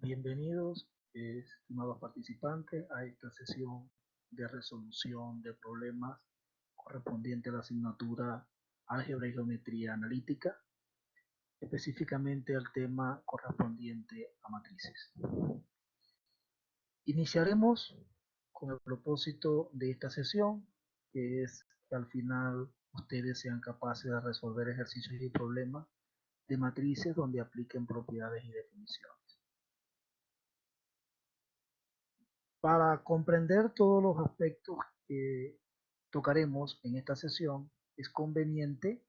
Bienvenidos, estimados participantes, a esta sesión de resolución de problemas correspondiente a la asignatura Álgebra y Geometría Analítica, específicamente al tema correspondiente a matrices. Iniciaremos con el propósito de esta sesión, que es que al final ustedes sean capaces de resolver ejercicios y problemas de matrices donde apliquen propiedades y definiciones. Para comprender todos los aspectos que tocaremos en esta sesión, es conveniente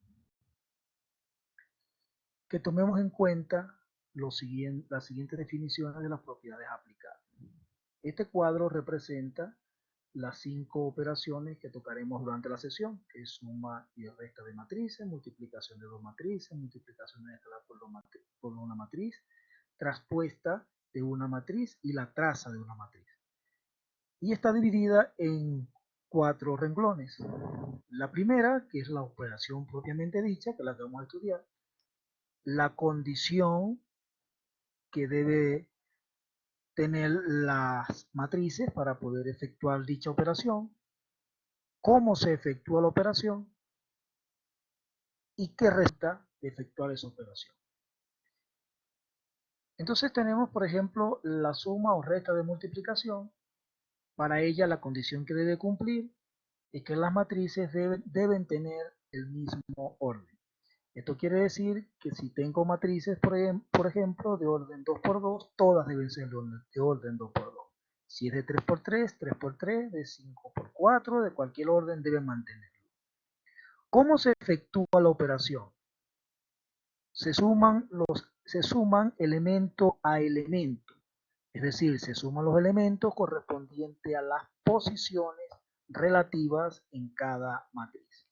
que tomemos en cuenta las siguientes definiciones de las propiedades aplicadas. Este cuadro representa las 5 operaciones que tocaremos durante la sesión, que es suma y resta de matrices, multiplicación de dos matrices, multiplicación de escalar por una matriz, traspuesta de una matriz y la traza de una matriz. Y está dividida en 4 renglones. La primera, que es la operación propiamente dicha, que la que vamos a estudiar, la condición que debe tener las matrices para poder efectuar dicha operación, cómo se efectúa la operación y qué resta de efectuar esa operación. Entonces tenemos, por ejemplo, la suma o resta de multiplicación. Para ella la condición que debe cumplir es que las matrices deben tener el mismo orden. Esto quiere decir que si tengo matrices, por ejemplo, de orden 2×2, todas deben ser de orden 2×2. Si es de 3×3, 3×3, de 5×4, de cualquier orden deben mantenerlo. ¿Cómo se efectúa la operación? Se suman elemento a elemento. Es decir, se suman los elementos correspondientes a las posiciones relativas en cada matriz.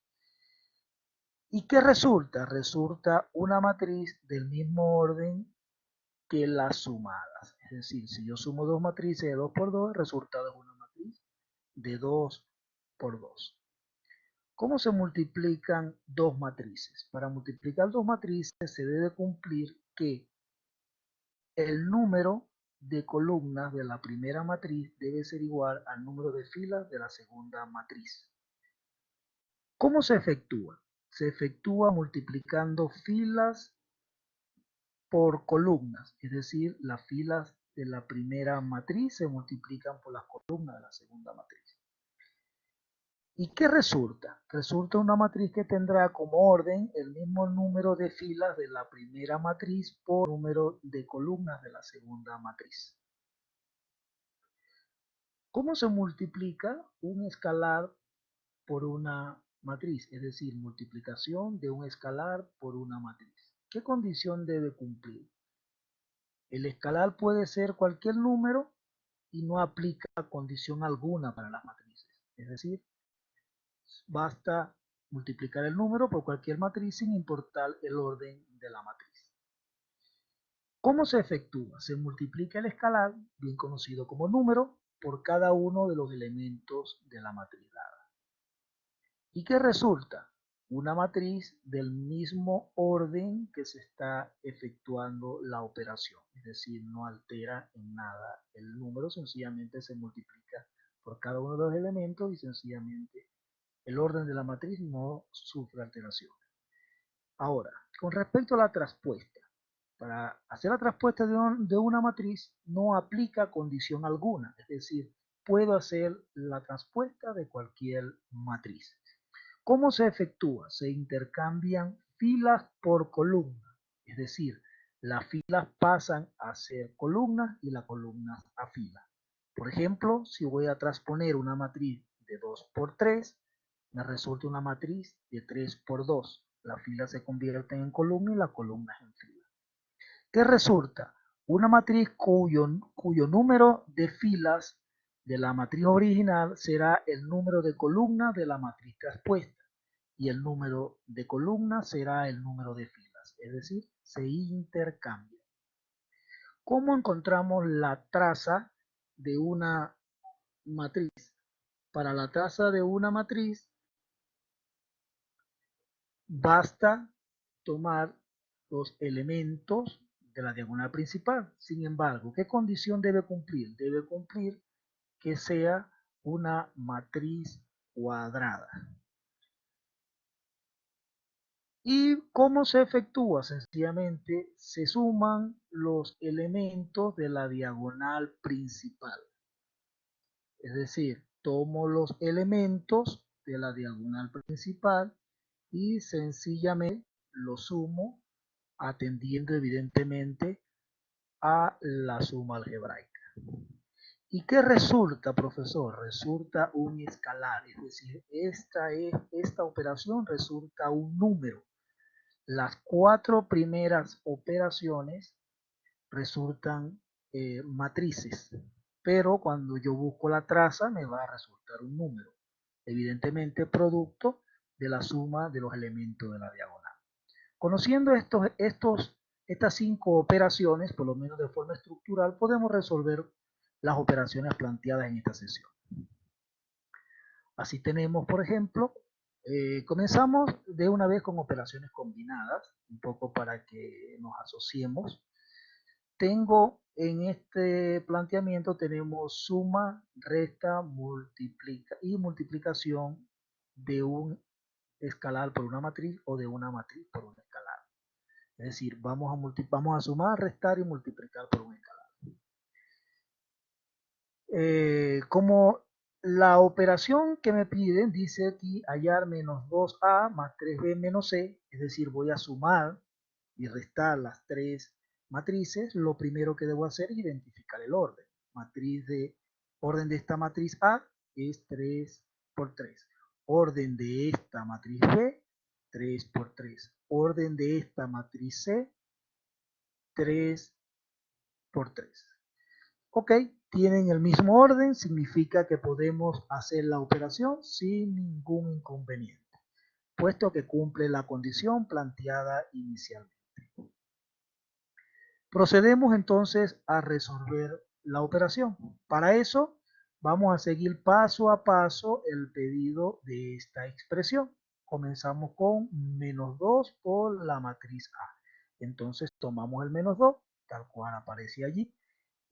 ¿Y qué resulta? Resulta una matriz del mismo orden que las sumadas. Es decir, si yo sumo dos matrices de 2×2, el resultado es una matriz de 2×2. ¿Cómo se multiplican dos matrices? Para multiplicar dos matrices se debe cumplir que el número de columnas de la primera matriz debe ser igual al número de filas de la segunda matriz. ¿Cómo se efectúa? Se efectúa multiplicando filas por columnas, es decir, las filas de la primera matriz se multiplican por las columnas de la segunda matriz. ¿Y qué resulta? Resulta una matriz que tendrá como orden el mismo número de filas de la primera matriz por número de columnas de la segunda matriz. ¿Cómo se multiplica un escalar por una matriz? Es decir, multiplicación de un escalar por una matriz. ¿Qué condición debe cumplir? El escalar puede ser cualquier número y no aplica condición alguna para las matrices. Es decir, basta multiplicar el número por cualquier matriz sin importar el orden de la matriz. ¿Cómo se efectúa? Se multiplica el escalar, bien conocido como número, por cada uno de los elementos de la matriz dada. ¿Y qué resulta? Una matriz del mismo orden que se está efectuando la operación, es decir, no altera en nada el número, sencillamente se multiplica por cada uno de los elementos y sencillamente el orden de la matriz no sufre alteración. Ahora, con respecto a la traspuesta, para hacer la traspuesta de una matriz no aplica condición alguna, es decir, puedo hacer la traspuesta de cualquier matriz. ¿Cómo se efectúa? Se intercambian filas por columnas, es decir, las filas pasan a ser columnas y las columnas a filas. Por ejemplo, si voy a transponer una matriz de 2×3, me resulta una matriz de 3×2. Las filas se convierten en columnas y las columnas en filas. ¿Qué resulta? Una matriz cuyo número de filas de la matriz original será el número de columnas de la matriz traspuesta y el número de columnas será el número de filas, es decir, se intercambia. ¿Cómo encontramos la traza de una matriz? Para la traza de una matriz basta tomar los elementos de la diagonal principal. Sin embargo, ¿qué condición debe cumplir? Debe cumplir que sea una matriz cuadrada. ¿Y cómo se efectúa? Sencillamente se suman los elementos de la diagonal principal. Es decir, tomo los elementos de la diagonal principal y sencillamente los sumo atendiendo evidentemente a la suma algebraica. ¿Y qué resulta, profesor? Resulta un escalar, es decir, esta operación resulta un número. Las cuatro primeras operaciones resultan matrices, pero cuando yo busco la traza me va a resultar un número, evidentemente producto de la suma de los elementos de la diagonal. Conociendo estas cinco operaciones, por lo menos de forma estructural, podemos resolver las operaciones planteadas en esta sesión. Así tenemos, por ejemplo, comenzamos de una vez con operaciones combinadas, un poco para que nos asociemos. Tengo en este planteamiento, tenemos suma, resta, multiplicación de un escalar por una matriz o de una matriz por un escalar. Es decir, vamos a sumar, restar y multiplicar por un escalar. Como la operación que me piden dice aquí hallar menos 2a más 3b menos c, es decir, voy a sumar y restar las tres matrices, lo primero que debo hacer es identificar el orden. Orden de esta matriz A es 3 por 3. Orden de esta matriz B, 3 por 3. Orden de esta matriz C, 3 por 3. Ok, tienen el mismo orden, significa que podemos hacer la operación sin ningún inconveniente, puesto que cumple la condición planteada inicialmente. Procedemos entonces a resolver la operación. Para eso vamos a seguir paso a paso el pedido de esta expresión. Comenzamos con menos 2 por la matriz A. Entonces tomamos el menos 2, tal cual aparece allí,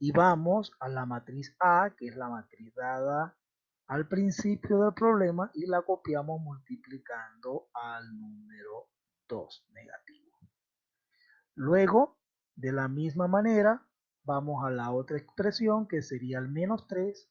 y vamos a la matriz A, que es la matriz dada al principio del problema, y la copiamos multiplicando al número 2 negativo. Luego, de la misma manera, vamos a la otra expresión que sería el menos 3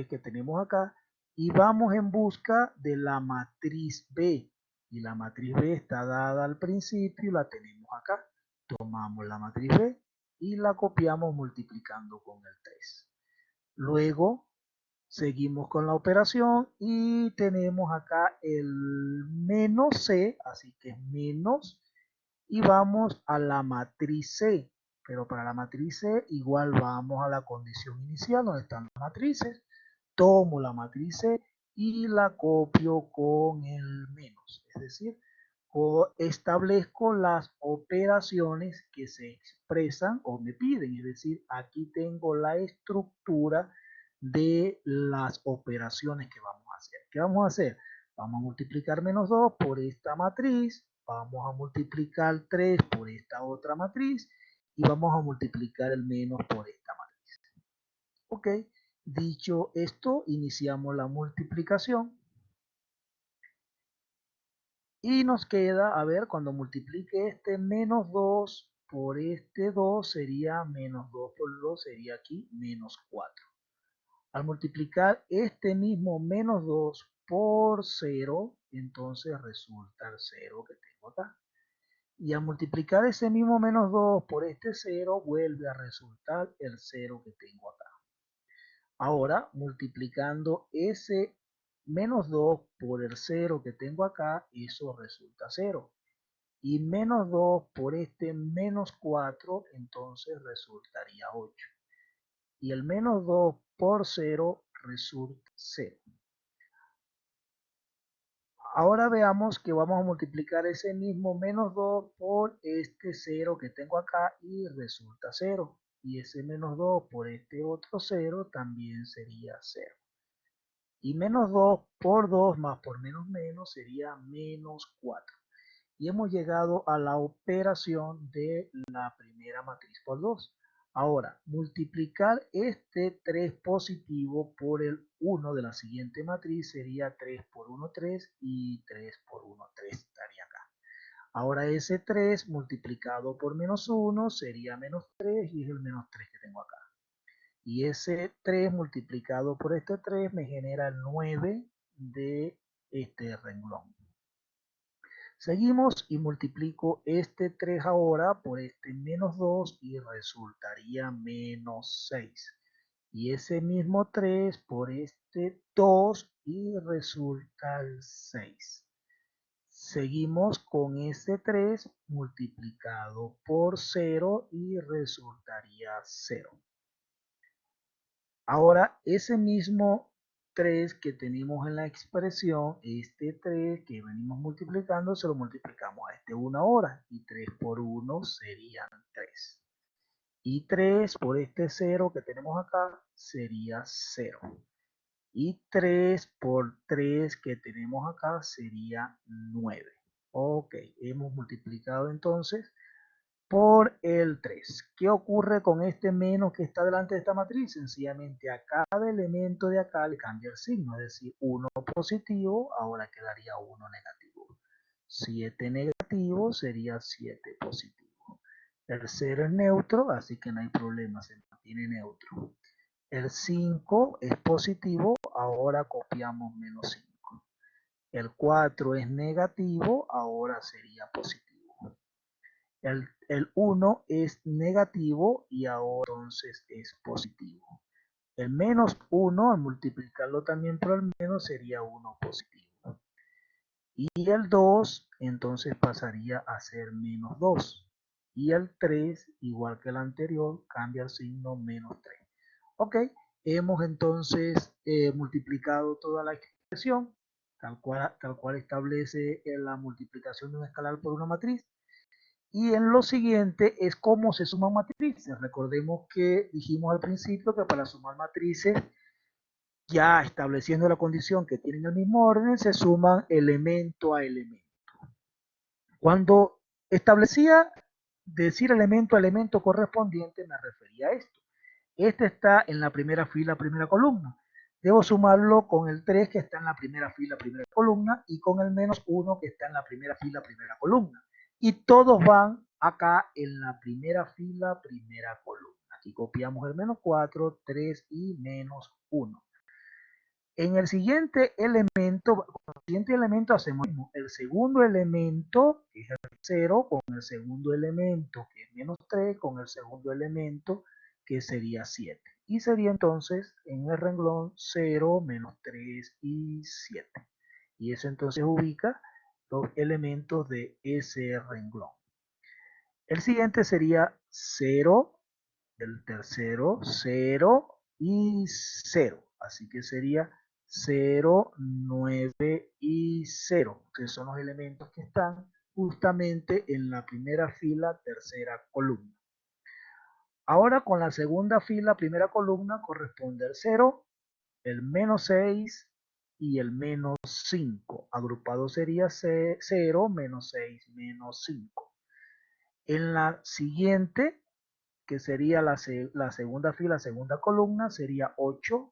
que tenemos acá, y vamos en busca de la matriz B. Y la matriz B está dada al principio y la tenemos acá. Tomamos la matriz B y la copiamos multiplicando con el 3. Luego seguimos con la operación y tenemos acá el menos C, así que es menos, y vamos a la matriz C. Pero para la matriz C igual vamos a la condición inicial donde están las matrices. Tomo la matriz C y la copio con el menos. Es decir, establezco las operaciones que se expresan o me piden. Es decir, aquí tengo la estructura de las operaciones que vamos a hacer. ¿Qué vamos a hacer? Vamos a multiplicar menos 2 por esta matriz, vamos a multiplicar 3 por esta otra matriz y vamos a multiplicar el menos por esta matriz. Ok, dicho esto, iniciamos la multiplicación y nos queda, a ver, cuando multiplique este menos 2 por este 2 sería menos 2 por 2 sería aquí menos 4. Al multiplicar este mismo menos 2 por 0, entonces resulta el 0 que tengo acá. Y al multiplicar ese mismo menos 2 por este 0, vuelve a resultar el 0 que tengo acá. Ahora, multiplicando ese menos 2 por el 0 que tengo acá, eso resulta 0. Y menos 2 por este menos 4, entonces resultaría 8. Y el menos 2 por 0 resulta 0. Ahora veamos que vamos a multiplicar ese mismo menos 2 por este 0 que tengo acá y resulta 0. Y ese menos 2 por este otro 0 también sería 0. Y menos 2 por 2 más por menos menos sería menos 4. y hemos llegado a la operación de la primera matriz por 2. Ahora, multiplicar este 3 positivo por el 1 de la siguiente matriz sería 3 por 1, 3 y 3 por 1, 3 estaría acá. Ahora ese 3 multiplicado por menos 1 sería menos 3 y es el menos 3 que tengo acá. Y ese 3 multiplicado por este 3 me genera el 9 de este renglón. Seguimos y multiplico este 3 ahora por este menos 2 y resultaría menos 6. Y ese mismo 3 por este 2 y resulta el 6. Seguimos con este 3 multiplicado por 0 y resultaría 0. Ahora, ese mismo 3 que tenemos en la expresión, este 3 que venimos multiplicando, se lo multiplicamos a este 1 ahora. Y 3 por 1 serían 3. Y 3 por este 0 que tenemos acá sería 0. Y 3 por 3 que tenemos acá sería 9. Ok, hemos multiplicado entonces por el 3. ¿Qué ocurre con este menos que está delante de esta matriz? Sencillamente a cada elemento de acá le cambia el signo, es decir, 1 positivo ahora quedaría 1 negativo. 7 negativo sería 7 positivo. El 0 es neutro, así que no hay problema, se mantiene neutro. El 5 es positivo, ahora copiamos menos 5. El 4 es negativo, ahora sería positivo. El 1 es negativo y ahora entonces es positivo. El menos 1, al multiplicarlo también por el menos, sería 1 positivo. Y el 2, entonces pasaría a ser menos 2. Y el 3, igual que el anterior, cambia el signo menos 3. Ok, hemos entonces multiplicado toda la expresión, tal cual establece la multiplicación de un escalar por una matriz. Y en lo siguiente es cómo se suman matrices. Recordemos que dijimos al principio que para sumar matrices, ya estableciendo la condición que tienen el mismo orden, se suman elemento a elemento. Cuando establecía decir elemento a elemento correspondiente, me refería a esto. Este está en la primera fila, primera columna. Debo sumarlo con el 3 que está en la primera fila, primera columna, y con el menos 1 que está en la primera fila, primera columna. Y todos van acá en la primera fila, primera columna. Aquí copiamos el menos 4, 3 y menos 1. En el siguiente elemento, hacemos lo mismo. El segundo elemento, que es el 0, con el segundo elemento, que es menos 3, con el segundo elemento, que sería 7. Y sería entonces en el renglón 0, menos 3 y 7. Y eso entonces ubica los elementos de ese renglón. El siguiente sería 0, el tercero 0 y 0. Así que sería 0, 9 y 0, que son los elementos que están justamente en la primera fila, tercera columna. Ahora con la segunda fila, primera columna, corresponde el 0, el menos 6 y el menos 5. Agrupado sería 0, menos 6, menos 5. En la siguiente, que sería la segunda fila, segunda columna, sería 8,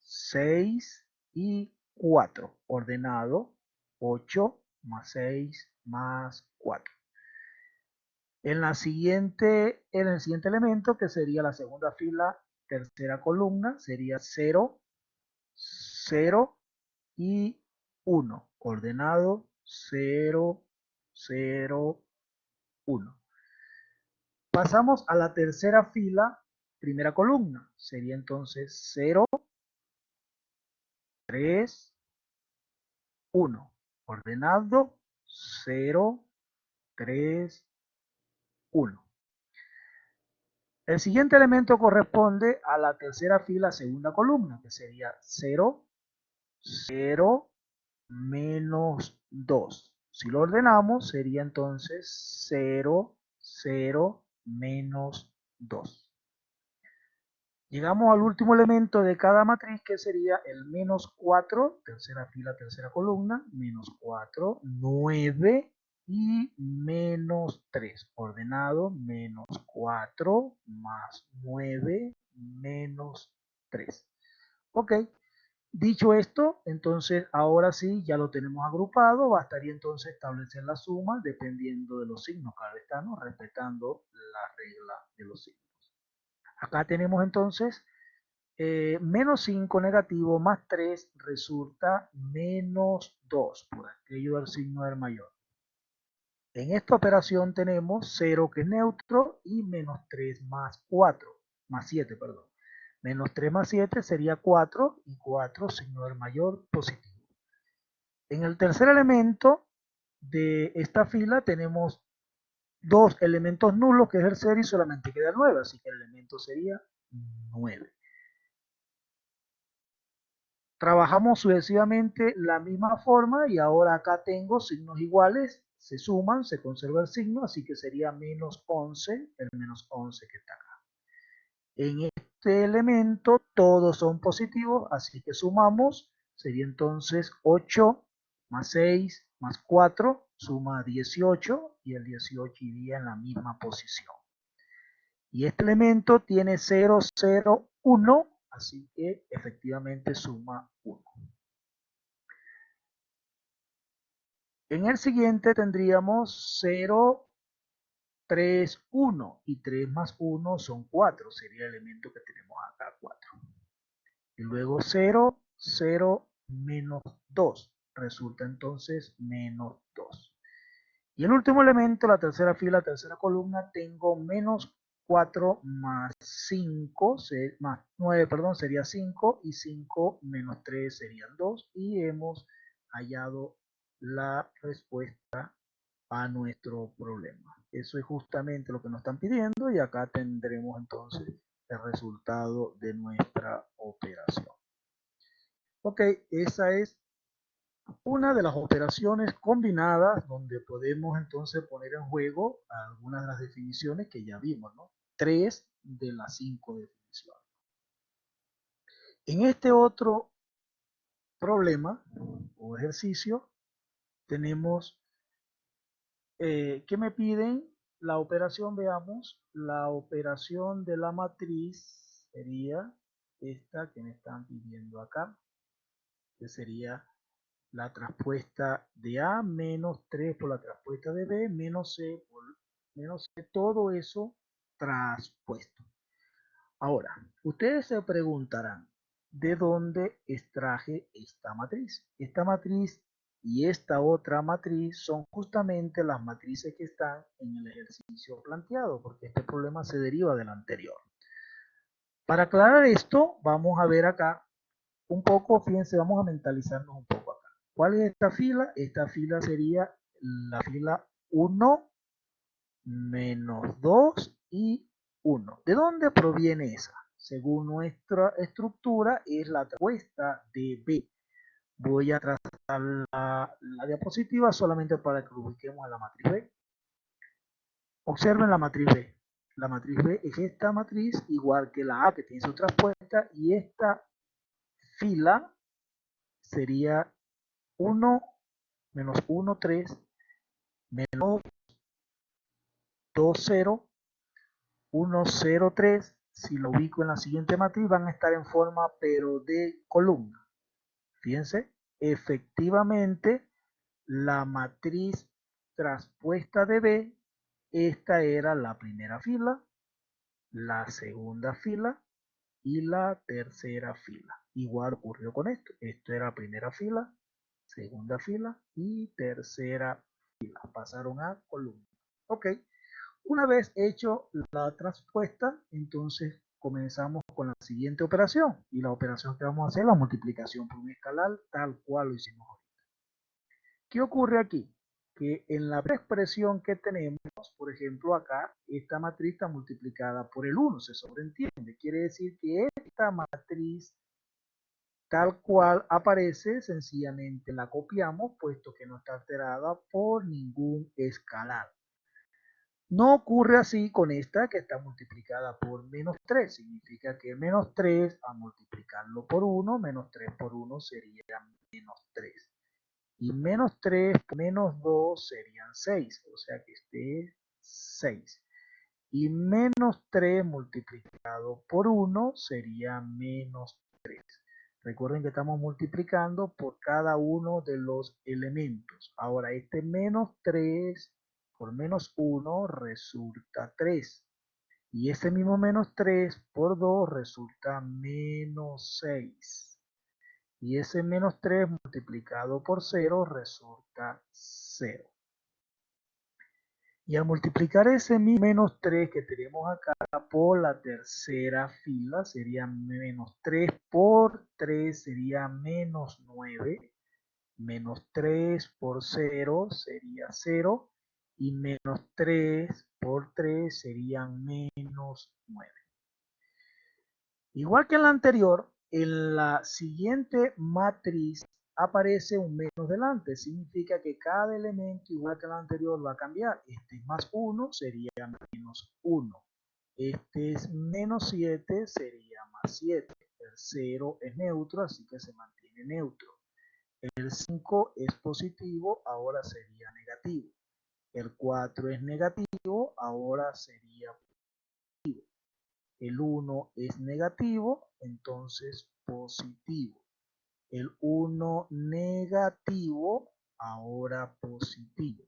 6 y 4. Ordenado 8 más 6 más 4. En el siguiente elemento, que sería la segunda fila, tercera columna, sería 0, 0 y 1. Ordenado 0, 0, 1. Pasamos a la tercera fila, primera columna. Sería entonces 0, 3, 1. Ordenado 0, 3, 1. El siguiente elemento corresponde a la tercera fila, segunda columna, que sería 0, 0, menos 2. Si lo ordenamos, sería entonces 0, 0, menos 2. Llegamos al último elemento de cada matriz, que sería el menos 4, tercera fila, tercera columna, menos 4, 9 y menos 3. Ordenado, menos 4 más 9 menos 3. Ok, dicho esto, entonces ahora sí ya lo tenemos agrupado. Bastaría entonces establecer la suma dependiendo de los signos, claro está, ¿no? Respetando la regla de los signos. Acá tenemos entonces menos 5 negativo más 3 resulta menos 2 por aquello del signo del mayor. En esta operación tenemos 0 que es neutro y menos 3 más 4, más 7, perdón. Menos 3 más 7 sería 4 y 4 signo del mayor positivo. En el tercer elemento de esta fila tenemos dos elementos nulos que es el 0 y solamente queda el 9, así que el elemento sería 9. Trabajamos sucesivamente la misma forma y ahora acá tengo signos iguales, se suman, se conserva el signo, así que sería menos 11, el menos 11 que está acá. En este elemento todos son positivos, así que sumamos, sería entonces 8 más 6 más 4, suma 18 y el 18 iría en la misma posición. Y este elemento tiene 0, 0, 1, así que efectivamente suma 1. En el siguiente tendríamos 0, 3, 1 y 3 más 1 son 4, sería el elemento que tenemos acá, 4. Y luego 0, 0, menos 2, resulta entonces menos 2. Y el último elemento, la tercera fila, la tercera columna, tengo menos 4 más 5, más 9, perdón, sería 5 y 5 menos 3 serían 2 y hemos hallado la respuesta a nuestro problema. Eso es justamente lo que nos están pidiendo y acá tendremos entonces el resultado de nuestra operación. Ok, esa es una de las operaciones combinadas donde podemos entonces poner en juego algunas de las definiciones que ya vimos, ¿no? 3 de las 5 definiciones. En este otro problema o ejercicio tenemos que me piden la operación, veamos, la operación de la matriz sería esta que me están pidiendo acá, que sería la traspuesta de A menos 3 por la traspuesta de B menos C por menos C, todo eso traspuesto. Ahora, ustedes se preguntarán, ¿de dónde extraje esta matriz? Esta matriz y esta otra matriz son justamente las matrices que están en el ejercicio planteado, porque este problema se deriva del anterior. Para aclarar esto, vamos a ver acá un poco, fíjense, vamos a mentalizarnos un poco acá. ¿Cuál es esta fila? Esta fila sería la fila 1, menos 2 y 1. ¿De dónde proviene esa? Según nuestra estructura, es la traspuesta de B. Voy a trazar la diapositiva solamente para que lo ubiquemos en la matriz B. Observen la matriz B. La matriz B es esta matriz, igual que la A que tiene su traspuesta, y esta fila sería 1, menos 1, 3, menos 2, 0, 1, 0, 3. Si lo ubico en la siguiente matriz, van a estar en forma pero de columna. Fíjense, efectivamente, la matriz traspuesta de B, esta era la primera fila, la segunda fila y la tercera fila. Igual ocurrió con esto. Esto era primera fila, segunda fila y tercera fila. Pasaron a columna. Ok. Una vez hecho la traspuesta, entonces comenzamos con la siguiente operación. Y la operación que vamos a hacer es la multiplicación por un escalar, tal cual lo hicimos hoy. ¿Qué ocurre aquí? Que en la expresión que tenemos, por ejemplo, acá, esta matriz está multiplicada por el 1, se sobreentiende. Quiere decir que esta matriz tal cual aparece, sencillamente la copiamos, puesto que no está alterada por ningún escalar. No ocurre así con esta que está multiplicada por menos 3. Significa que menos 3 a multiplicarlo por 1, menos 3 por 1 sería menos 3. Y menos 3 por menos 2 serían 6, o sea que este es 6. Y menos 3 multiplicado por 1 sería menos 3. Recuerden que estamos multiplicando por cada uno de los elementos. Ahora, este menos 3 por menos 1 resulta 3. Y ese mismo menos 3 por 2 resulta menos 6. Y ese menos 3 multiplicado por 0 resulta 0. Y al multiplicar ese menos 3 que tenemos acá por la tercera fila, sería menos 3 por 3 sería menos 9. Menos 3 por 0 sería 0. Y menos 3 por 3 serían menos 9. Igual que en la anterior, en la siguiente matriz aparece un menos delante. Significa que cada elemento, igual que en la anterior, va a cambiar. Este es más 1, sería menos 1. Este es menos 7, sería más 7. El 0 es neutro, así que se mantiene neutro. El 5 es positivo, ahora sería negativo. El 4 es negativo, ahora sería positivo. El 1 es negativo, entonces positivo. El 1 negativo, ahora positivo.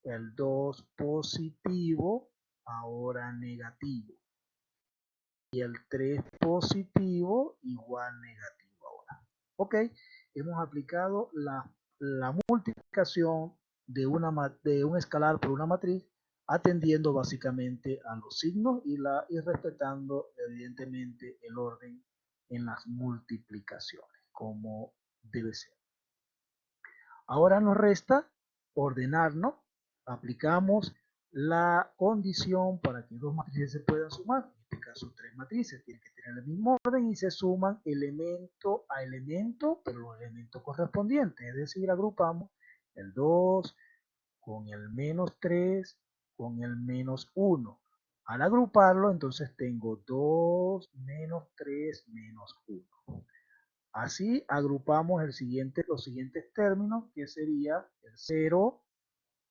El 2 positivo, ahora negativo. Y el 3 positivo, igual negativo ahora. Ok, hemos aplicado la multiplicación de un escalar por una matriz atendiendo básicamente a los signos y respetando evidentemente el orden en las multiplicaciones, como debe ser. Ahora nos resta ordenarnos. Aplicamos la condición para que dos matrices se puedan sumar. En este caso, tres matrices tienen que tener el mismo orden y se suman elemento a elemento, pero los elementos correspondientes. Es decir, agrupamos el 2 con el menos 3 con el menos 1. Al agruparlo, entonces tengo 2 menos 3 menos 1. Así agrupamos los siguientes términos, que sería el 0,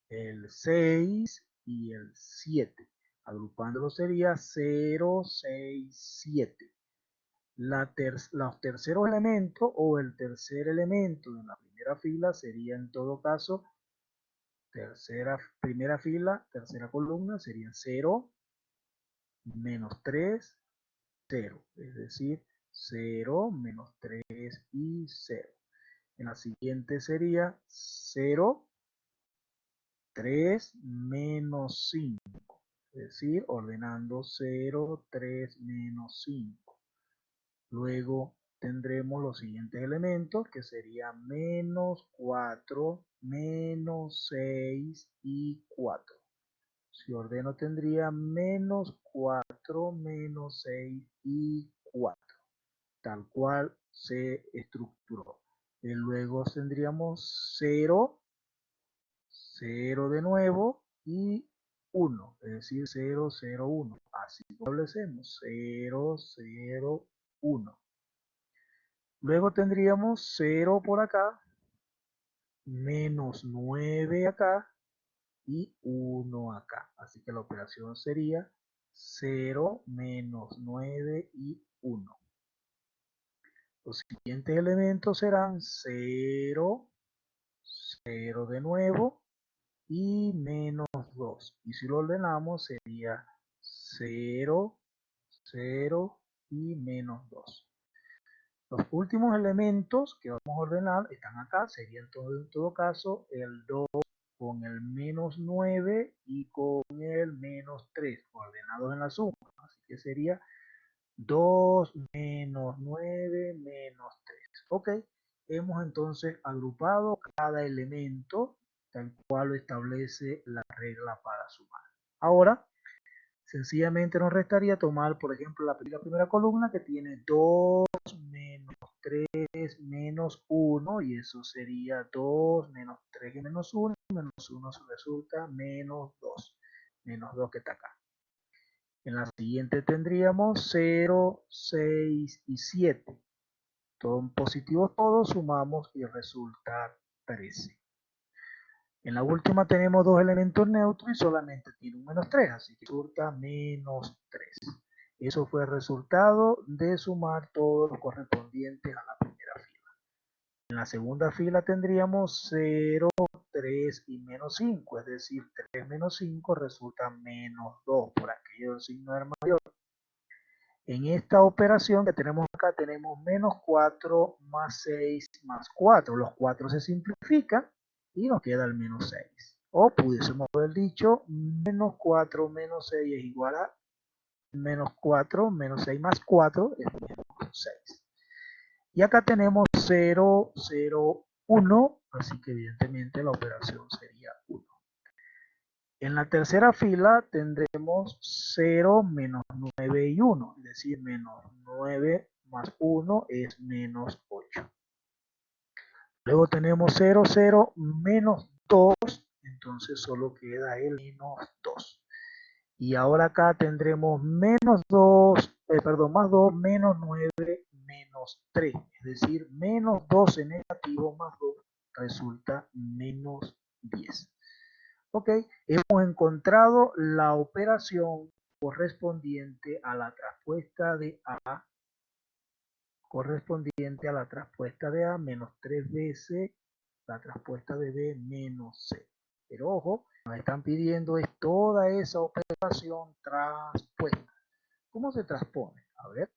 el 6 y el 7. Agrupándolo sería 0, 6, 7. Los terceros elementos o el tercer elemento de la primera fila sería en todo caso primera fila, tercera columna sería 0, menos 3, 0. Es decir, 0, menos 3 y 0. En la siguiente sería 0, 3, menos 5. Es decir, ordenando 0, 3, menos 5. Luego tendremos los siguientes elementos que serían menos 4, menos 6 y 4. Si ordeno tendría menos 4, menos 6 y 4. Tal cual se estructuró. Y luego tendríamos 0, 0 de nuevo y 1, es decir, 0, 0, 1. Así establecemos 0, 0, 1. Luego tendríamos 0 por acá, menos 9 acá y 1 acá. Así que la operación sería 0, menos 9 y 1. Los siguientes elementos serán 0, 0 de nuevo y menos 2. Y si lo ordenamos sería 0, 0 y menos 2. Los últimos elementos que vamos a ordenar están acá. Sería en todo caso el 2 con el menos 9 y con el menos 3 ordenados en la suma. Así que sería 2 menos 9 menos 3. Ok, hemos entonces agrupado cada elemento tal cual lo establece la regla para sumar. Ahora, sencillamente nos restaría tomar, por ejemplo, la primera columna que tiene 2 menos 3 menos 1 y eso sería 2 menos 3 y menos 1. Menos 1 resulta menos 2. Menos 2 que está acá. En la siguiente tendríamos 0, 6 y 7. Son positivos todos, sumamos y resulta 13. En la última tenemos dos elementos neutros y solamente tiene un menos 3, así que resulta menos 3. Eso fue el resultado de sumar todos los correspondientes a la primera fila. En la segunda fila tendríamos 0, 3 y menos 5, es decir, 3 menos 5 resulta menos 2, por aquello del signo del mayor. En esta operación que tenemos acá tenemos menos 4 más 6 más 4. Los 4 se simplifican y nos queda el menos 6. O pudiésemos haber dicho menos 4 menos 6 es igual a menos 4 menos 6 más 4 es menos 6. Y acá tenemos 0, 0, 1, así que evidentemente la operación sería 1. En la tercera fila tendremos 0, menos 9 y 1, es decir, menos 9 más 1 es menos 8. Luego tenemos 0, 0, menos 2, entonces solo queda el menos 2. Y ahora acá tendremos menos 2, más 2, menos 9, menos 3, es decir, menos 12 negativo más 2 resulta menos 10. Ok, hemos encontrado la operación correspondiente a la traspuesta de A, menos 3 veces la traspuesta de B menos C. Pero ojo, nos están pidiendo es toda esa operación traspuesta. ¿Cómo se transpone? A ver,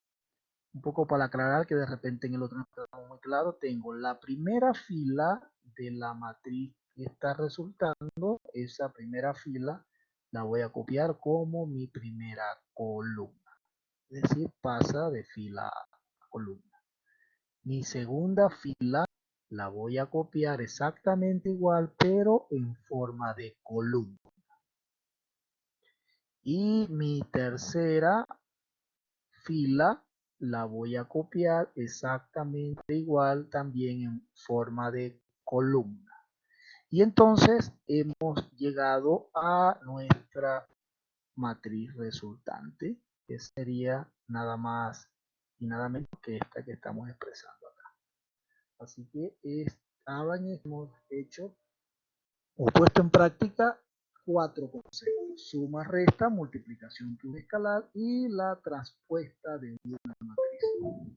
un poco para aclarar que de repente en el otro no está muy claro, tengo la primera fila de la matriz que está resultando, esa primera fila la voy a copiar como mi primera columna, es decir, pasa de fila a columna. Mi segunda fila la voy a copiar exactamente igual, pero en forma de columna. Y mi tercera fila la voy a copiar exactamente igual también en forma de columna. Y entonces hemos llegado a nuestra matriz resultante, que sería nada más y nada menos que esta que estamos expresando acá. Así que hemos hecho o puesto en práctica 4 conceptos: suma, resta, multiplicación escalar y la traspuesta de una matriz.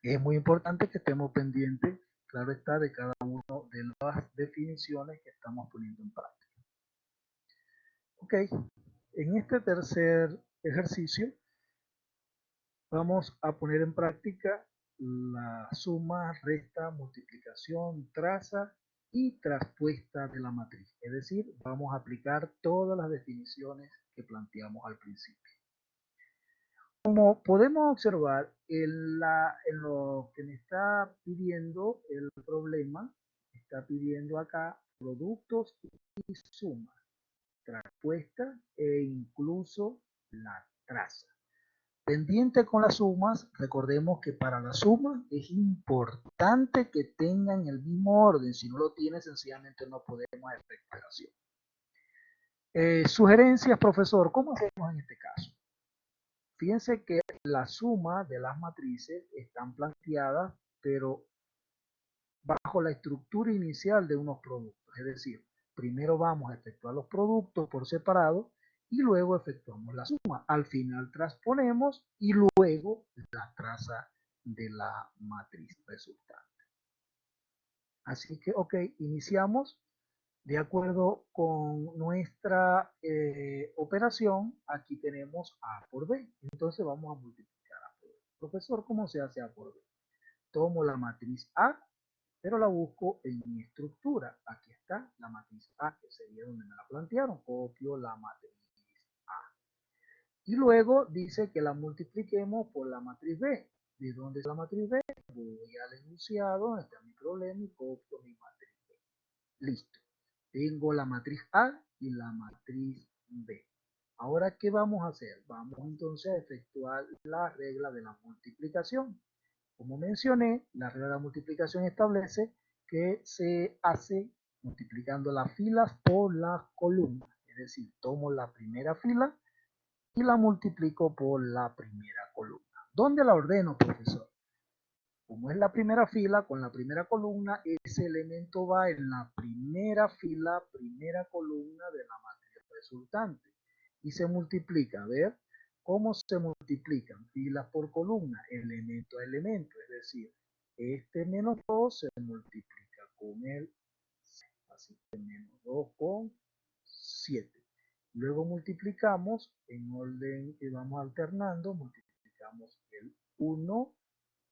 Es muy importante que estemos pendientes, claro está, de cada una de las definiciones que estamos poniendo en práctica. Ok, en este tercer ejercicio vamos a poner en práctica la suma, resta, multiplicación, traza y traspuesta de la matriz. Es decir, vamos a aplicar todas las definiciones que planteamos al principio. Como podemos observar, en lo que me está pidiendo el problema, está pidiendo acá productos y sumas, traspuesta e incluso la traza. Pendiente con las sumas, recordemos que para las sumas es importante que tengan el mismo orden. Si no lo tiene, sencillamente no podemos hacer operación. Sugerencias, profesor, ¿cómo hacemos en este caso? Fíjense que la suma de las matrices están planteadas, pero bajo la estructura inicial de unos productos. Es decir, primero vamos a efectuar los productos por separado y luego efectuamos la suma. Al final transponemos y luego la traza de la matriz resultante. Así que, ok, iniciamos. De acuerdo con nuestra operación, aquí tenemos A por B. Entonces vamos a multiplicar A por B. Profesor, ¿cómo se hace A por B? Tomo la matriz A, pero la busco en mi estructura. Aquí está la matriz A, que sería donde me la plantearon. Copio la matriz A. Y luego dice que la multipliquemos por la matriz B. ¿De dónde es la matriz B? Voy al enunciado, donde está mi problema, y copio mi matriz B. Listo. Tengo la matriz A y la matriz B. Ahora, ¿qué vamos a hacer? Vamos entonces a efectuar la regla de la multiplicación. Como mencioné, la regla de la multiplicación establece que se hace multiplicando las filas por las columnas. Es decir, tomo la primera fila y la multiplico por la primera columna. ¿Dónde la ordeno, profesor? Como es la primera fila con la primera columna, ese elemento va en la primera fila, primera columna de la matriz resultante. Y se multiplica, a ver, ¿cómo se multiplican? Filas por columna, elemento a elemento, es decir, este menos 2 se multiplica con el 7, así que menos 2 con 7. Luego multiplicamos en orden que vamos alternando, multiplicamos el 1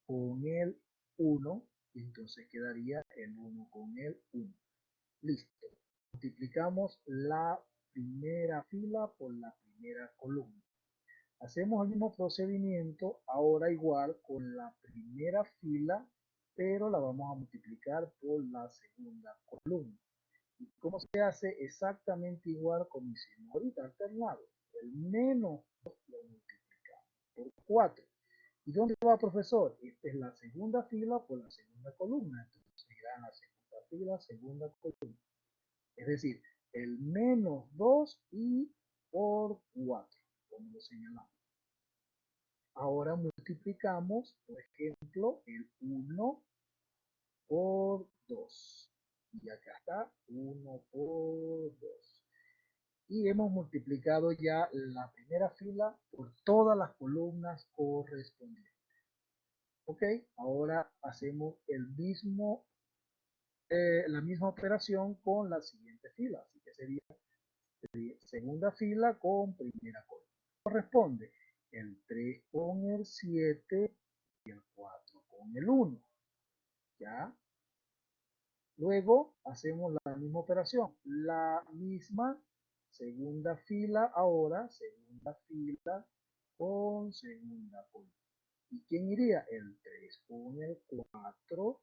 con el 1, y entonces quedaría el 1 con el 1. Listo. Multiplicamos la primera fila por la primera columna. Hacemos el mismo procedimiento, ahora igual con la primera fila, pero la vamos a multiplicar por la segunda columna. ¿Y cómo se hace? Exactamente igual como hicimos ahorita, alternado. El menos 2 lo multiplicamos por 4. ¿Y dónde va, profesor? Esta es la segunda fila por la segunda columna. Entonces irá en la segunda fila, segunda columna. Es decir, el menos 2 y por 4, como lo señalamos. Ahora multiplicamos, por ejemplo, el 1 por 2. Y acá está 1 por 2. Y hemos multiplicado ya la primera fila por todas las columnas correspondientes. Ok, ahora hacemos la misma operación con la siguiente fila. Así que sería segunda fila con primera columna. Corresponde el 3 con el 7 y el 4 con el 1. ¿Ya? Luego hacemos la misma operación. La misma segunda fila ahora, segunda fila con segunda columna. ¿Y quién iría? El 3 con el 4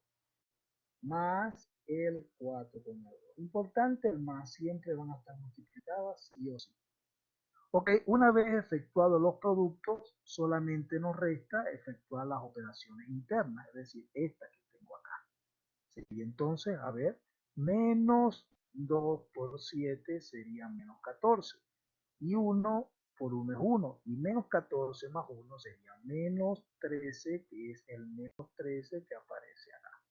más el 4 con el 2. Importante, el más siempre van a estar multiplicadas sí o sí. Ok, una vez efectuados los productos, solamente nos resta efectuar las operaciones internas, es decir, esta que tengo acá. Sería entonces, a ver, menos 2 por 7 sería menos 14. Y 1 por 1 es 1. Y menos 14 más 1 sería menos 13, que es el menos 13 que aparece acá.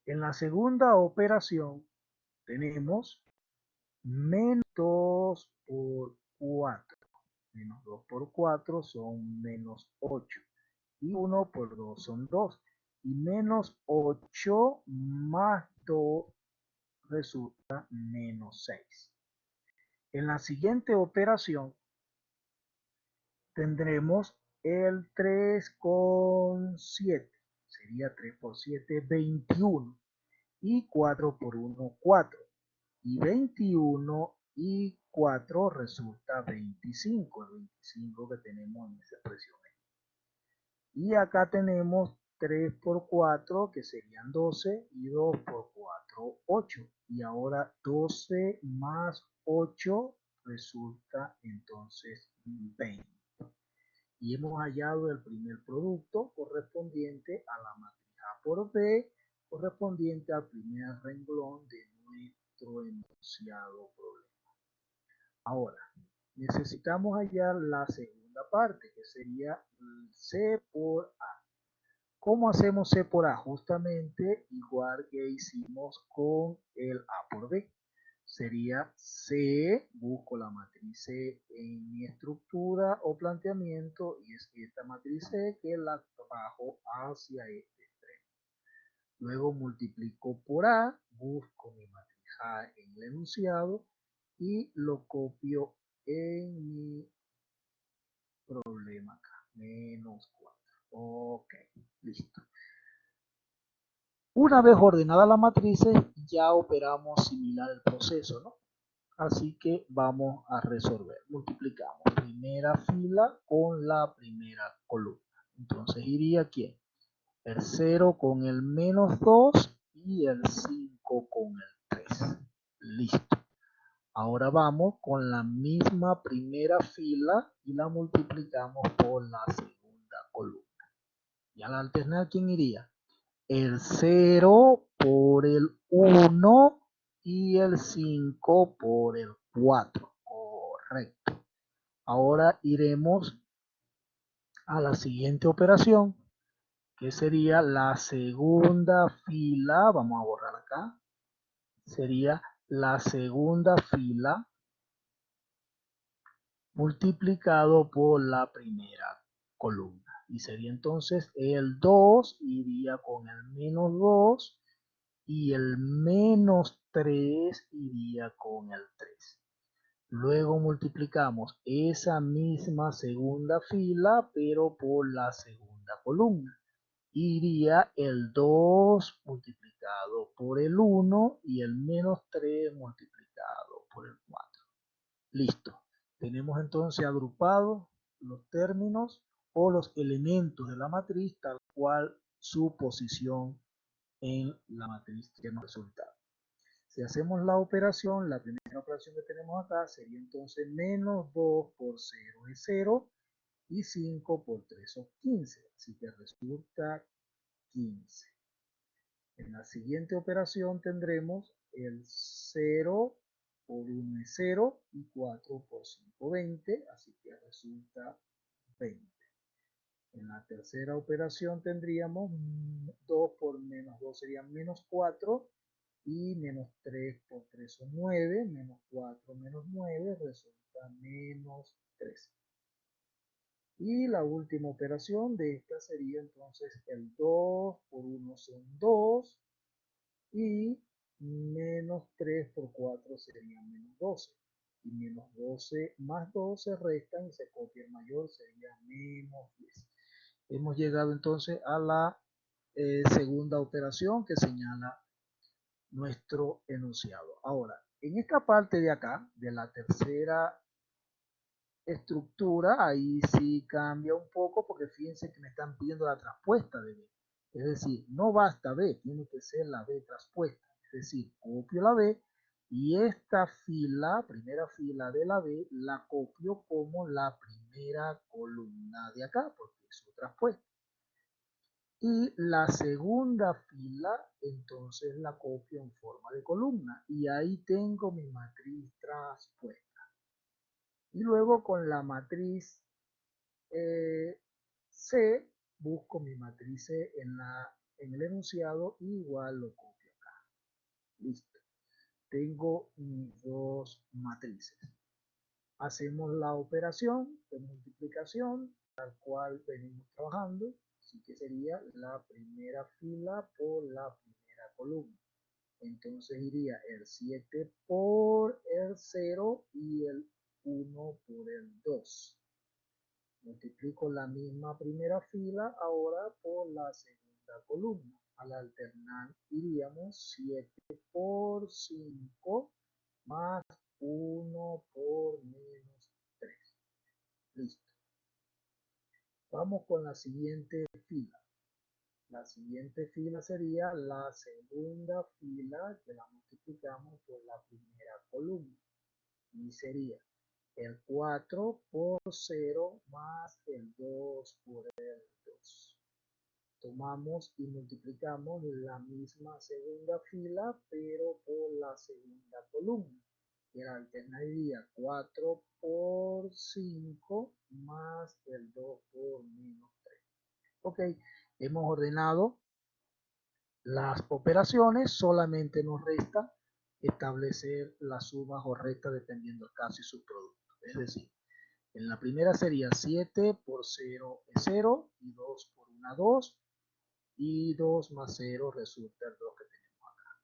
En la segunda operación tenemos menos 2 por 4. Menos 2 por 4 son menos 8. Y 1 por 2 son 2. Y menos 8 más 2 resulta menos 6. En la siguiente operación tendremos el 3 con 7. Sería 3 por 7, 21. Y 4 por 1, 4. Y 21 y 4 resulta 25. El 25 que tenemos en esa expresión. Y acá tenemos 3 por 4, que serían 12, y 2 por 4, 8. Y ahora 12 más 8 resulta entonces 20. Y hemos hallado el primer producto correspondiente a la matriz A por B, correspondiente al primer renglón de nuestro enunciado problema. Ahora, necesitamos hallar la segunda parte, que sería C por A. ¿Cómo hacemos C por A? Justamente igual que hicimos con el A por B. Sería C, busco la matriz C en mi estructura o planteamiento, y es esta matriz C que la bajo hacia este extremo. Luego multiplico por A, busco mi matriz A en el enunciado y lo copio en mi problema acá, menos 4. Ok, listo. Una vez ordenada la matriz, ya operamos similar el proceso, ¿no? Así que vamos a resolver. Multiplicamos primera fila con la primera columna. Entonces iría ¿quién? El 0 con el menos 2 y el 5 con el 3. Listo. Ahora vamos con la misma primera fila y la multiplicamos por la segunda columna. Y al alternar, ¿quién iría? El 0 por el 1 y el 5 por el 4. Correcto. Ahora iremos a la siguiente operación, que sería la segunda fila, vamos a borrar acá, sería la segunda fila multiplicado por la primera columna. Y sería entonces el 2 iría con el menos 2 y el menos 3 iría con el 3. Luego multiplicamos esa misma segunda fila, pero por la segunda columna. Iría el 2 multiplicado por el 1 y el menos 3 multiplicado por el 4. Listo. Tenemos entonces agrupados los términos o los elementos de la matriz tal cual su posición en la matriz que nos resulta. Si hacemos la operación, la primera operación que tenemos acá sería entonces menos 2 por 0 es 0 y 5 por 3 son 15. Así que resulta 15. En la siguiente operación tendremos el 0 por 1 es 0 y 4 por 5 20, así que resulta 20. En la tercera operación tendríamos 2 por menos 2 sería menos 4 y menos 3 por 3 son 9, menos 4 menos 9 resulta menos 3. Y la última operación de esta sería entonces el 2 por 1 son 2 y menos 3 por 4 sería menos 12. Y menos 12 más 12 restan y se copia el mayor, sería menos 10. Hemos llegado entonces a la segunda operación que señala nuestro enunciado. Ahora, en esta parte de acá, de la tercera estructura, ahí sí cambia un poco porque fíjense que me están pidiendo la traspuesta de B. Es decir, no basta B, tiene que ser la B traspuesta. Es decir, copio la B y esta fila, primera fila de la B, la copio como la primera columna de acá porque es su traspuesta. Y la segunda fila, entonces la copio en forma de columna. Y ahí tengo mi matriz traspuesta. Y luego con la matriz C, busco mi matriz C en el enunciado y igual lo copio acá. Listo. Tengo mis dos matrices. Hacemos la operación de multiplicación, tal cual venimos trabajando. Así que sería la primera fila por la primera columna. Entonces iría el 7 por el 0 y el 1 por el 2. Multiplico la misma primera fila ahora por la segunda columna. Al alternar iríamos 7 por 5 más 1 por menos 3. Listo. Vamos con la siguiente fila. La siguiente fila sería la segunda fila que la multiplicamos por la primera columna. Y sería el 4 por 0 más el 2 por el 2. Tomamos y multiplicamos la misma segunda fila, pero por la segunda columna. Y la alternaría 4 por 5 más el 2 por menos 3. Ok, hemos ordenado las operaciones, solamente nos resta establecer las sumas o restas dependiendo del caso y su producto. Es decir, en la primera sería 7 por 0 es 0 y 2 por 1 2 y 2 más 0 resulta el 2 que tenemos acá.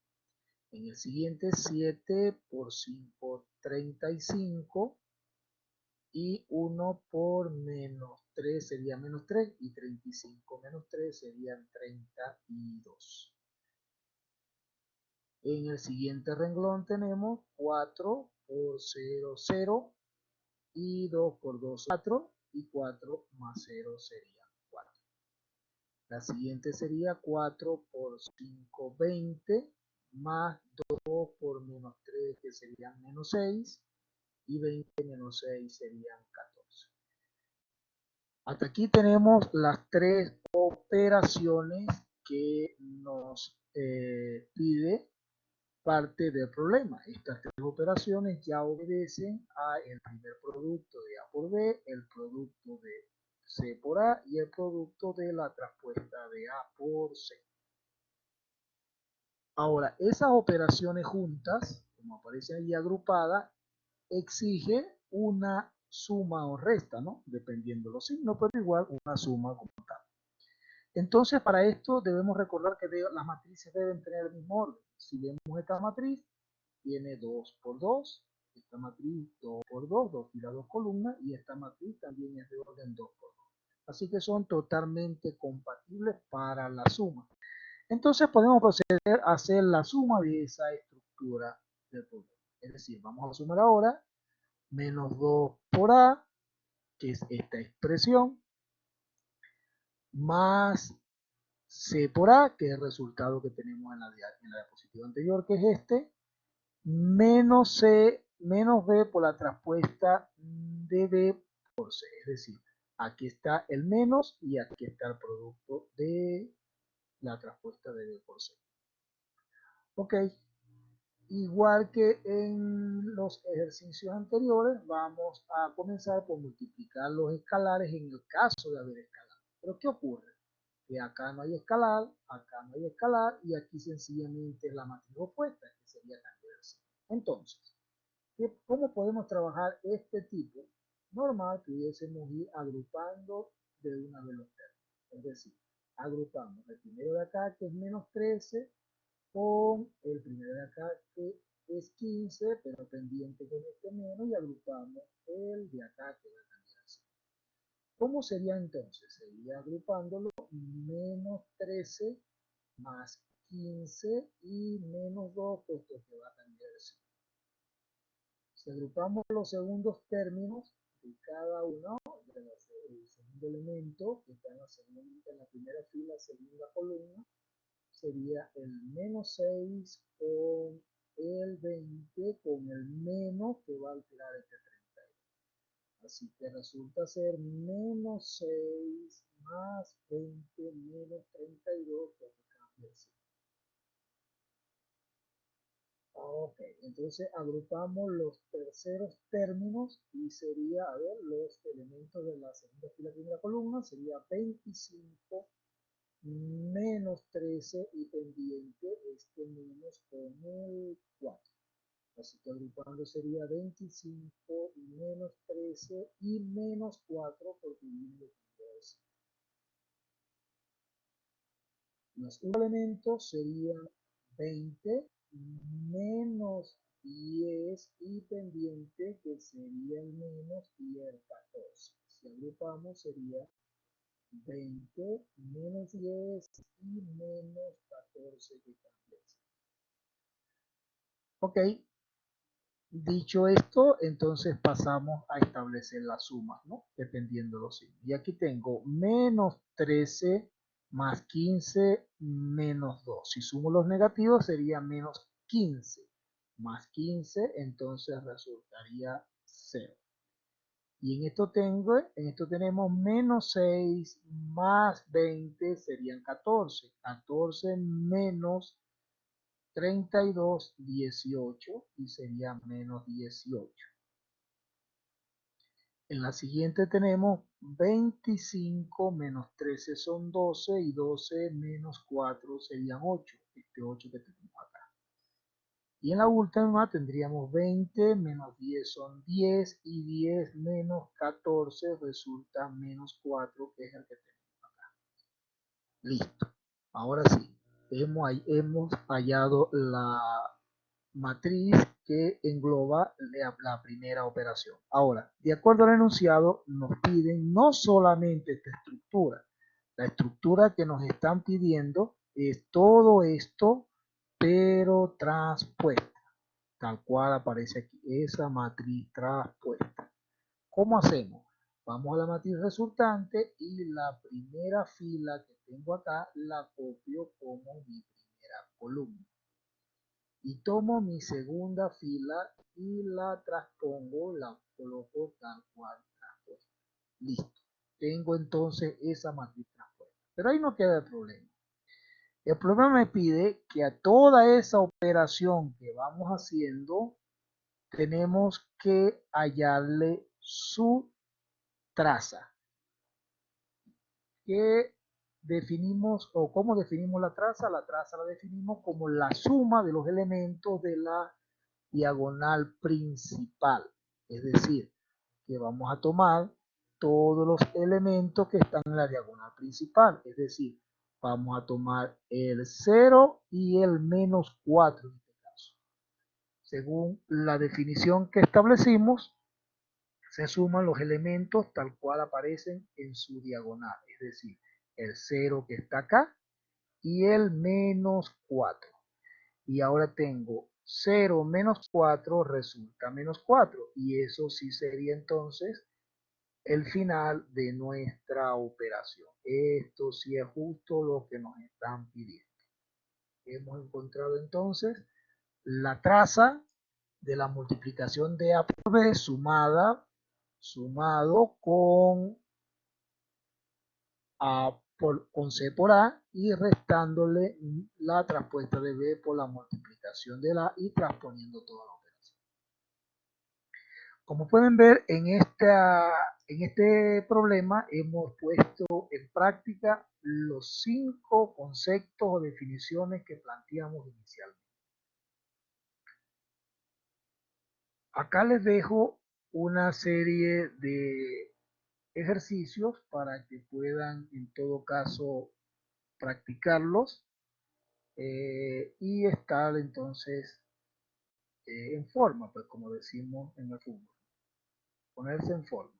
En el siguiente 7 por 5 35 y 1 por menos 3 sería menos 3 y 35 menos 3 serían 32. En el siguiente renglón tenemos 4 por 0, 0 y 2 por 2, 4 y 4 más 0 sería 4. La siguiente sería 4 por 5, 20 más 2 por menos 3 que serían menos 6 y 20 menos 6 serían 14. Hasta aquí tenemos las tres operaciones que nos pide parte del problema. Estas tres operaciones ya obedecen a el primer producto de A por B, el producto de C por por A y el producto de la traspuesta de A por C. Ahora, esas operaciones juntas, como aparecen ahí agrupadas, exige una suma o resta, ¿no? Dependiendo de los signos, pero igual una suma como tal. Entonces, para esto debemos recordar que las matrices deben tener el mismo orden. Si vemos esta matriz, tiene 2 por 2, esta matriz 2 por 2, 2 filas, 2 columnas, y esta matriz también es de orden 2 por 2. Así que son totalmente compatibles para la suma. Entonces podemos proceder a hacer la suma de esa estructura del problema. Es decir, vamos a sumar ahora menos 2 por A, que es esta expresión, más C por A, que es el resultado que tenemos en la diapositiva anterior, que es este, menos C, menos B por la traspuesta de B por C. Es decir, aquí está el menos y aquí está el producto de la traspuesta de B por C. Ok, igual que en los ejercicios anteriores, vamos a comenzar por multiplicar los escalares en el caso de haber escalar. Pero ¿qué ocurre? Que acá no hay escalar, acá no hay escalar y aquí sencillamente es la matriz opuesta, que sería cambiar el signo. Entonces, ¿cómo podemos trabajar este tipo? Normal, pudiésemos ir agrupando de una de los términos. Es decir, agrupamos el primero de acá, que es menos 13, con el primero de acá, que es 15, pero pendiente con este menos, y agrupamos el de acá, que va a cambiar así. ¿Cómo sería entonces? Sería agrupándolo menos 13 más 15 y menos 2, puesto que va a cambiar el signo. Si agrupamos los segundos términos de cada uno, el segundo elemento que está en la primera fila, segunda columna, sería el menos 6 con el 20 con el menos que va a alterar este 32. Así que resulta ser menos 6 más 20 menos 32, que cambia el signo. Ok, entonces agrupamos los terceros términos y sería, a ver, los elementos de la segunda fila, primera columna, sería 25 menos 13 y pendiente este menos con el 4. Así que agrupando sería 25 y menos 13 y menos 4 porque viene de cambiar. Los elementos serían 20 menos 10 y pendiente, que sería el menos, y el 14. Si agrupamos sería 20 menos 10 y menos 14 que cambia. Ok, dicho esto, entonces pasamos a establecer las sumas, ¿no? Dependiendo de los signos. Y aquí tengo menos 13 más 15 menos 2. Si sumo los negativos sería menos 15 más 15, entonces resultaría 0. Y en esto tenemos menos 6 más 20 serían 14. 14 menos 32, 18 y sería menos 18. En la siguiente tenemos 25 menos 13 son 12 y 12 menos 4 serían 8. Este 8 que tenemos acá. Y en la última tendríamos 20 menos 10 son 10 y 10 menos 14 resulta menos 4, que es el que tenemos acá. Listo. Ahora sí, hemos hallado la matriz que engloba la primera operación. Ahora, de acuerdo al enunciado, nos piden no solamente esta estructura. La estructura que nos están pidiendo es todo esto, pero transpuesta, tal cual aparece aquí, esa matriz transpuesta. ¿Cómo hacemos? Vamos a la matriz resultante y la primera fila que tengo acá la copio como mi primera columna. Y tomo mi segunda fila y la transpongo, la coloco tal cual transpuesta. Listo. Tengo entonces esa matriz transpuesta. Pero ahí no queda el problema. El problema me pide que a toda esa operación que vamos haciendo tenemos que hallarle su traza. que definimos, o cómo definimos la traza. La traza la definimos como la suma de los elementos de la diagonal principal. Es decir, que vamos a tomar todos los elementos que están en la diagonal principal. Es decir, vamos a tomar el 0 y el menos 4 en este caso. Según la definición que establecimos, se suman los elementos tal cual aparecen en su diagonal. Es decir, el 0 que está acá y el menos 4. Y ahora tengo 0 menos 4 resulta menos 4. Y eso sí sería entonces el final de nuestra operación. Esto sí es justo lo que nos están pidiendo. Hemos encontrado entonces la traza de la multiplicación de A por B sumado con C por A y restándole la traspuesta de B por la multiplicación de la y transponiendo toda la operación. Como pueden ver, en este problema hemos puesto en práctica los 5 conceptos o definiciones que planteamos inicialmente. Acá les dejo una serie de ejercicios para que puedan en todo caso practicarlos y estar entonces en forma, pues como decimos en el fútbol, ponerse en forma.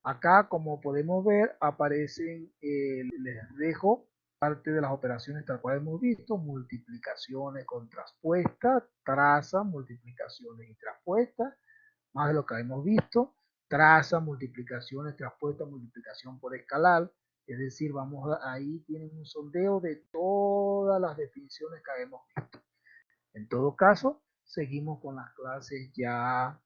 Acá, como podemos ver, aparecen, les dejo parte de las operaciones tal cual hemos visto: multiplicaciones con traspuestas, traza, multiplicaciones y traspuestas, más de lo que hemos visto, traza, multiplicaciones, traspuestas, multiplicación por escalar. Es decir, ahí tienen un sondeo de todas las definiciones que hemos visto. En todo caso, seguimos con las clases ya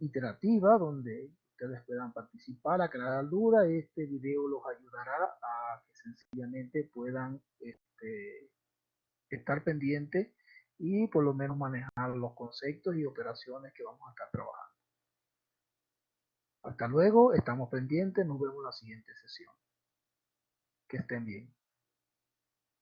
iterativas, donde ustedes puedan participar, aclarar dudas. Este video los ayudará a que sencillamente puedan estar pendientes y por lo menos manejar los conceptos y operaciones que vamos a estar trabajando. Hasta luego, estamos pendientes, nos vemos en la siguiente sesión. Que estén bien.